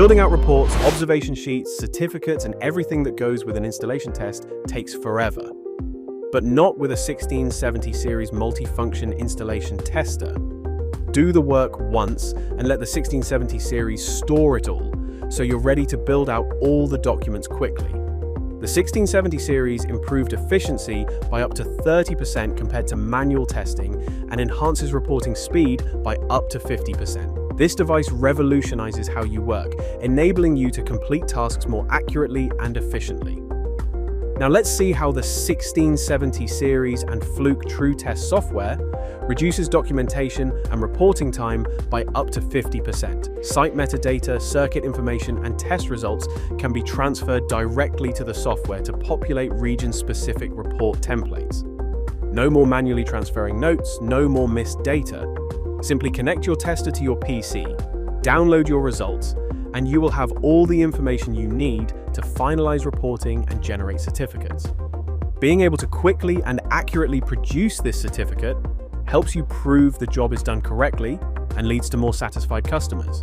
Building out reports, observation sheets, certificates, and everything that goes with an installation test takes forever. But not with a 1670 Series Multifunction Installation Tester. Do the work once and let the 1670 series store it all, so you're ready to build out all the documents quickly. The 1670 series improved efficiency by up to 30% compared to manual testing and enhances reporting speed by up to 50%. This device revolutionizes how you work, enabling you to complete tasks more accurately and efficiently. Now let's see how the 1670 Series and Fluke TruTest software reduces documentation and reporting time by up to 50%. Site metadata, circuit information, and test results can be transferred directly to the software to populate region-specific report templates. No more manually transferring notes, no more missed data. Simply connect your tester to your PC, download your results, and you will have all the information you need to finalize reporting and generate certificates. Being able to quickly and accurately produce this certificate helps you prove the job is done correctly and leads to more satisfied customers.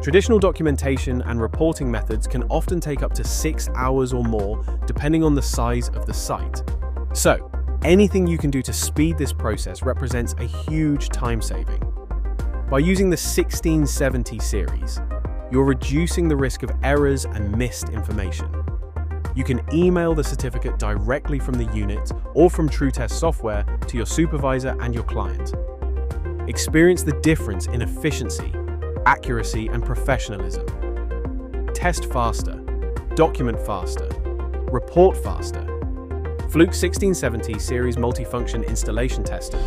Traditional documentation and reporting methods can often take up to 6 hours or more, depending on the size of the site. So, anything you can do to speed this process represents a huge time saving. By using the 1670 series, you're reducing the risk of errors and missed information. You can email the certificate directly from the unit or from TruTest software to your supervisor and your client. Experience the difference in efficiency, accuracy, and professionalism. Test faster, document faster, report faster. Fluke 1670 Series Multifunction Installation Tester.